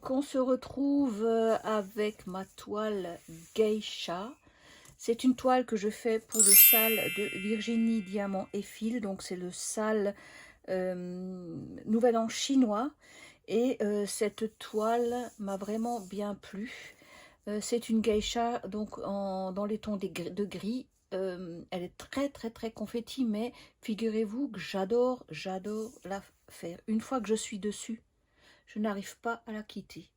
Donc on se retrouve avec ma toile Geisha. C'est une toile que je fais pour le sale de Virginie Diamant et Fil. Donc c'est le sale Nouvel An chinois. Et cette toile m'a vraiment bien plu. C'est une geisha donc dans les tons de gris. Elle est très confetti, mais figurez-vous que j'adore la faire. Une fois que je suis dessus, je n'arrive pas à la quitter.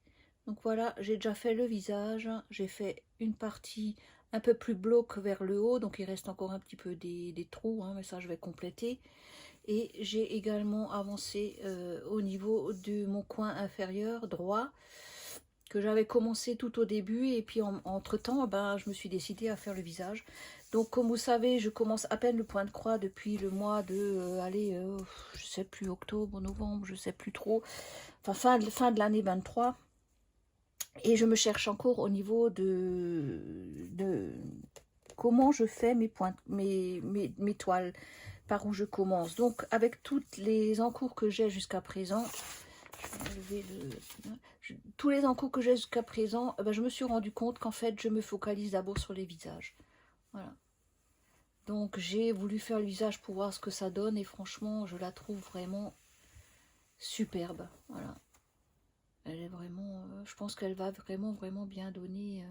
Donc voilà, j'ai déjà fait le visage, j'ai fait une partie un peu plus glauque vers le haut, donc il reste encore un petit peu des trous, hein, mais ça je vais compléter. Et j'ai également avancé au niveau de mon coin inférieur droit, que j'avais commencé tout au début, et puis entre temps ben, je me suis décidée à faire le visage. Donc comme vous savez, je commence à peine le point de croix depuis le mois de je sais plus, octobre, novembre, je sais plus trop, enfin fin de l'année 23, et je me cherche encore au niveau de comment je fais mes points, mes toiles, par où je commence. Donc avec toutes les encours que j'ai jusqu'à présent, tous les encours que j'ai jusqu'à présent, ben, je me suis rendu compte qu'en fait je me focalise d'abord sur les visages. Voilà. Donc j'ai voulu faire le visage pour voir ce que ça donne, et franchement je la trouve vraiment superbe. Voilà. Elle est vraiment, je pense qu'elle va vraiment bien donner.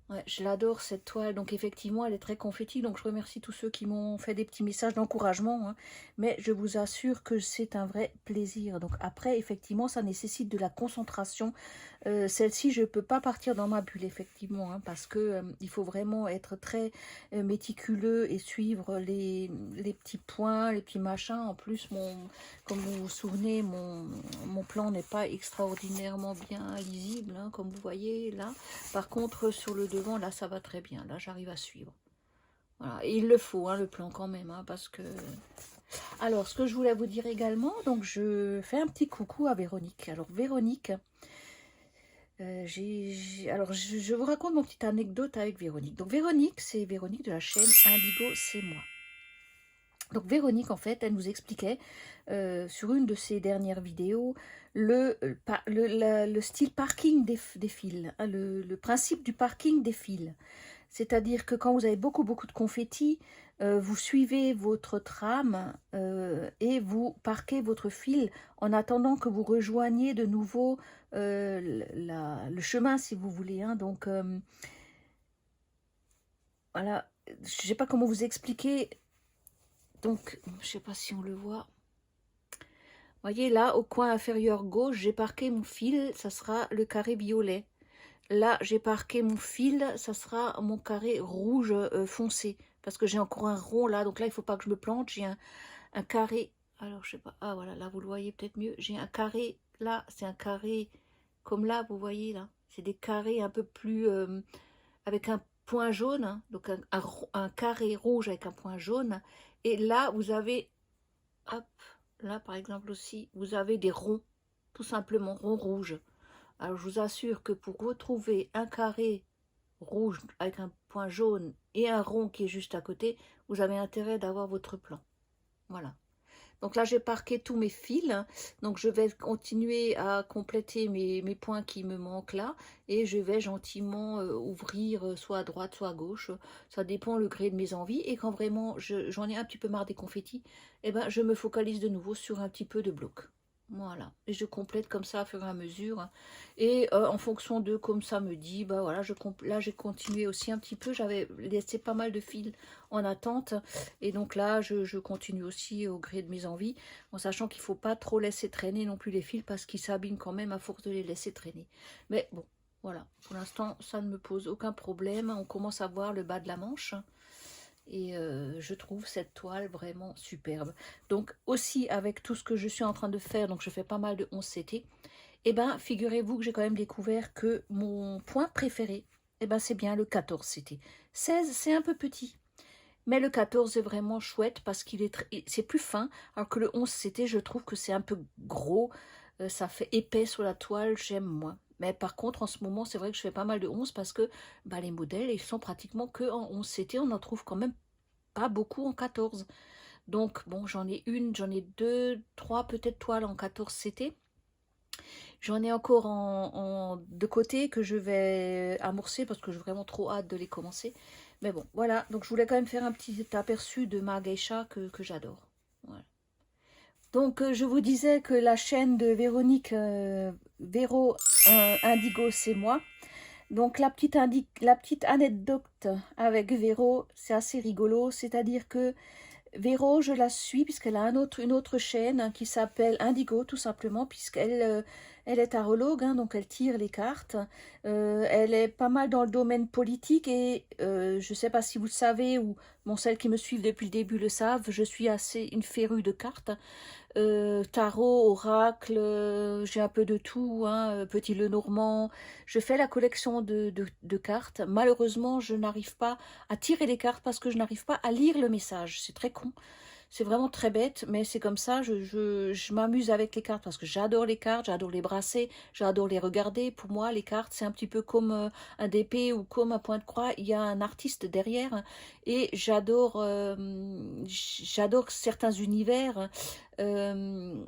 Ouais, je l'adore cette toile. Donc effectivement elle est très confetti, donc je remercie tous ceux qui m'ont fait des petits messages d'encouragement, hein. Mais je vous assure que c'est un vrai plaisir. Donc après effectivement ça nécessite de la concentration. Celle-ci je peux pas partir dans ma bulle effectivement, hein, parce que il faut vraiment être très méticuleux et suivre les petits points, les petits machins. En plus comme vous vous souvenez, mon plan n'est pas extraordinairement bien lisible, hein, comme vous voyez là. Par contre sur le devant là ça va très bien, là j'arrive à suivre. Voilà. Et il le faut, hein, le plan quand même, hein, parce que... Alors ce que je voulais vous dire également, donc je fais un petit coucou à Véronique. Alors Véronique, alors je vous raconte mon petite anecdote avec Véronique. Donc Véronique, c'est Véronique de la chaîne Indigo c'est moi. Donc Véronique, en fait, elle nous expliquait sur une de ses dernières vidéos le style parking des fils, hein, le principe du parking des fils. C'est-à-dire que quand vous avez beaucoup de confettis, vous suivez votre trame et vous parquez votre fil en attendant que vous rejoigniez de nouveau le chemin, si vous voulez, hein. Donc voilà, je ne sais pas comment vous expliquer. Donc, je ne sais pas si on le voit. Voyez là, au coin inférieur gauche, j'ai parqué mon fil, ça sera le carré violet. Là, j'ai parqué mon fil, ça sera mon carré rouge foncé. Parce que j'ai encore un rond là, donc là, il ne faut pas que je me plante. J'ai un carré, alors je sais pas, ah voilà, là, vous le voyez peut-être mieux. J'ai un carré, là, c'est un carré, comme là, vous voyez là. C'est des carrés un peu plus, avec un point jaune, hein, donc un carré rouge avec un point jaune. Et là, vous avez, hop, là, par exemple aussi, vous avez des ronds, tout simplement, ronds rouges. Alors, je vous assure que pour retrouver un carré rouge avec un point jaune et un rond qui est juste à côté, vous avez intérêt d'avoir votre plan. Voilà. Donc là, j'ai parqué tous mes fils. Donc, je vais continuer à compléter mes points qui me manquent là. Et je vais gentiment ouvrir soit à droite, soit à gauche. Ça dépend le gré de mes envies. Et quand vraiment j'en ai un petit peu marre des confettis, eh ben, je me focalise de nouveau sur un petit peu de bloc. Voilà, et je complète comme ça au fur et à mesure. Et en fonction de comme ça me dit, bah voilà, là j'ai continué aussi un petit peu. J'avais laissé pas mal de fils en attente. Et donc là, je continue aussi au gré de mes envies, en sachant qu'il ne faut pas trop laisser traîner non plus les fils, parce qu'ils s'abîment quand même à force de les laisser traîner. Mais bon, voilà, pour l'instant, ça ne me pose aucun problème. On commence à voir le bas de la manche. Et je trouve cette toile vraiment superbe. Donc aussi avec tout ce que je suis en train de faire, donc je fais pas mal de 11 CT, et ben figurez-vous que j'ai quand même découvert que mon point préféré, et ben c'est bien le 14 CT. 16 c'est un peu petit, mais le 14 est vraiment chouette parce qu'il est c'est plus fin, alors que le 11 CT je trouve que c'est un peu gros, ça fait épais sur la toile, j'aime moins. Mais par contre, en ce moment, c'est vrai que je fais pas mal de 11 parce que bah, les modèles, ils sont pratiquement que en 11 CT. On en trouve quand même pas beaucoup en 14. Donc, bon, j'en ai deux, trois peut-être toiles en 14 CT. J'en ai encore de côté que je vais amorcer parce que j'ai vraiment trop hâte de les commencer. Mais bon, voilà. Donc je voulais quand même faire un petit aperçu de ma geisha que j'adore. Voilà. Donc je vous disais que la chaîne de Véronique Véro Indigo, c'est moi. Donc la petite anecdote avec Véro, c'est assez rigolo. C'est-à-dire que Véro, je la suis puisqu'elle a une autre chaîne hein, qui s'appelle Indigo, tout simplement, puisqu'elle elle est tarologue, hein, donc elle tire les cartes. Elle est pas mal dans le domaine politique et je ne sais pas si vous le savez ou bon, celles qui me suivent depuis le début le savent, je suis assez une férue de cartes. Tarot, oracle, j'ai un peu de tout, hein, petit Lenormand. Je fais la collection de cartes. Malheureusement, je n'arrive pas à tirer les cartes parce que je n'arrive pas à lire le message. C'est très con. C'est vraiment très bête, mais c'est comme ça. Je m'amuse avec les cartes parce que j'adore les cartes, j'adore les brasser, j'adore les regarder. Pour moi, les cartes, c'est un petit peu comme un DP ou comme un point de croix. Il y a un artiste derrière et j'adore certains univers. Euh,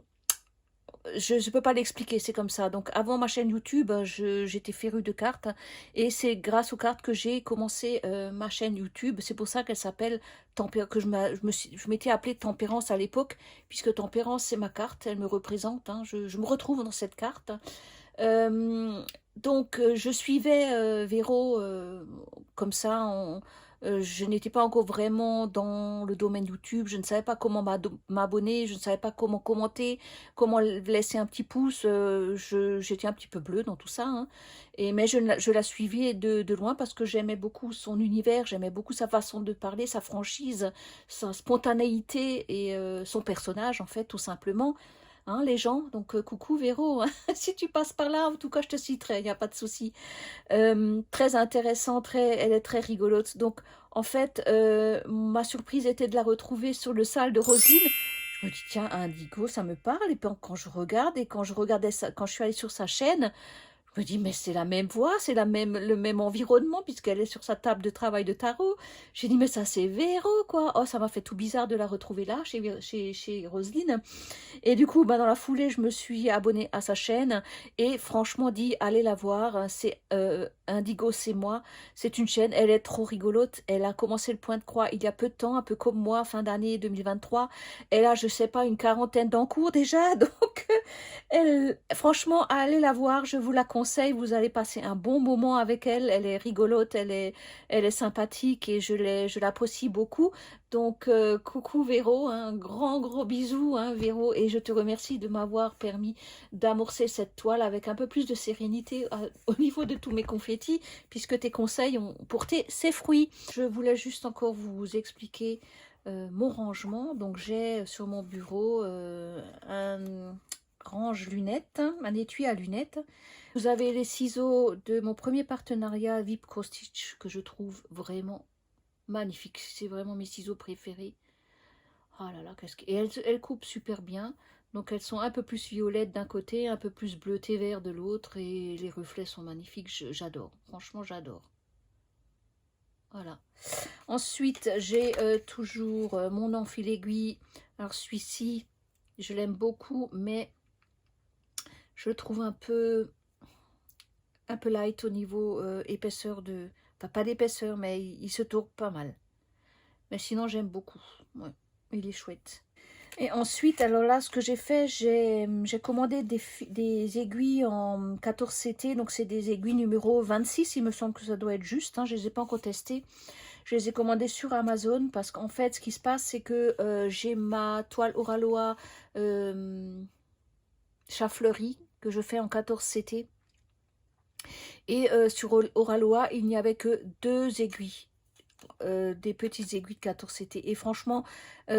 je ne peux pas l'expliquer, c'est comme ça. Donc avant ma chaîne YouTube, j'étais férue de cartes et c'est grâce aux cartes que j'ai commencé ma chaîne YouTube. C'est pour ça qu'elle s'appelle que je m'étais appelée Tempérance à l'époque, puisque Tempérance c'est ma carte, elle me représente, hein, je me retrouve dans cette carte. Donc je suivais Véro comme ça, je n'étais pas encore vraiment dans le domaine YouTube, je ne savais pas comment m'abonner, je ne savais pas comment commenter, comment laisser un petit pouce, j'étais un petit peu bleue dans tout ça, hein. Mais je la suivais de loin parce que j'aimais beaucoup son univers, j'aimais beaucoup sa façon de parler, sa franchise, sa spontanéité et son personnage en fait tout simplement. Hein, les gens, donc coucou Véro, hein. Si tu passes par là, en tout cas je te citerai, il n'y a pas de souci. Très intéressant, elle est très rigolote. Donc en fait, ma surprise était de la retrouver sur le salle de Roselyne. Je me dis tiens, Indigo, ça me parle. Et puis quand je regarde et quand je regardais ça, quand je suis allée sur sa chaîne, je me dis, mais c'est la même voix, c'est le même environnement, puisqu'elle est sur sa table de travail de tarot. J'ai dit, mais ça, c'est Véro, quoi. Oh, ça m'a fait tout bizarre de la retrouver là, chez Roselyne. Et du coup, bah, dans la foulée, je me suis abonnée à sa chaîne. Et franchement, dit, allez la voir. C'est Indigo, c'est moi. C'est une chaîne, elle est trop rigolote. Elle a commencé le point de croix il y a peu de temps, un peu comme moi, fin d'année 2023. Elle a, je sais pas, une quarantaine d'encours déjà. Donc, franchement, allez la voir, je vous la conseille. Vous allez passer un bon moment avec elle. Elle est rigolote, elle est sympathique et je l'apprécie beaucoup. Donc, coucou Véro, un grand gros bisou, hein, Véro, et je te remercie de m'avoir permis d'amorcer cette toile avec un peu plus de sérénité au niveau de tous mes confettis, puisque tes conseils ont porté ses fruits. Je voulais juste encore vous expliquer mon rangement. Donc, j'ai sur mon bureau un range lunettes, un étui à lunettes. Vous avez les ciseaux de mon premier partenariat Vipco Stitch que je trouve vraiment magnifique. C'est vraiment mes ciseaux préférés. Oh là là, et elles coupent super bien. Donc elles sont un peu plus violettes d'un côté, un peu plus bleuté vert de l'autre. Et les reflets sont magnifiques. J'adore. Franchement, j'adore. Voilà. Ensuite, j'ai toujours mon enfil aiguille. Alors celui-ci, je l'aime beaucoup, mais je le trouve un peu light au niveau épaisseur de... Enfin, pas d'épaisseur, mais il se tourne pas mal. Mais sinon, j'aime beaucoup. Ouais, il est chouette. Et ensuite, alors là, ce que j'ai fait, j'ai commandé des aiguilles en 14CT. Donc, c'est des aiguilles numéro 26. Il me semble que ça doit être juste. Hein, je ne les ai pas encore testées. Je les ai commandées sur Amazon parce qu'en fait, ce qui se passe, c'est que j'ai ma toile Oraloa chat fleuri que je fais en 14CT. Et sur Oraloa, il n'y avait que 2 aiguilles. Des petites aiguilles de 14CT. Et franchement,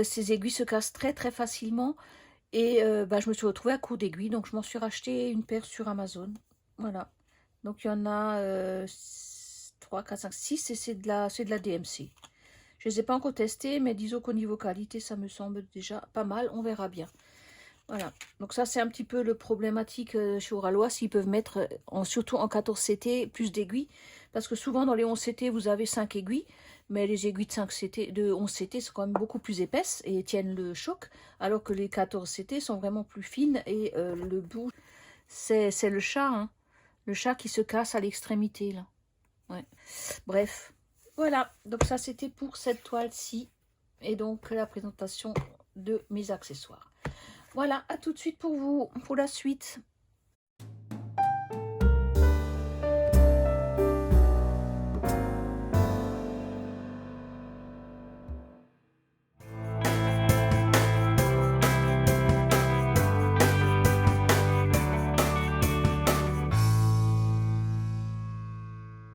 ces aiguilles se cassent très très facilement. Et bah, je me suis retrouvée à court d'aiguilles. Donc je m'en suis racheté une paire sur Amazon. Voilà. Donc il y en a 3, 4, 5, 6 et c'est de la DMC. Je ne les ai pas encore testées, mais disons qu'au niveau qualité, ça me semble déjà pas mal. On verra bien. Voilà, donc ça c'est un petit peu le problématique chez Oralois, s'ils peuvent mettre, surtout en 14CT, plus d'aiguilles. Parce que souvent dans les 11CT, vous avez 5 aiguilles, mais les aiguilles de 11CT sont quand même beaucoup plus épaisses et tiennent le choc, alors que les 14CT sont vraiment plus fines et le bout C'est le chat, hein. Le chat qui se casse à l'extrémité, là. Ouais. Bref, voilà. Donc ça, c'était pour cette toile-ci. Et donc, la présentation de mes accessoires. Voilà, à tout de suite pour vous, pour la suite.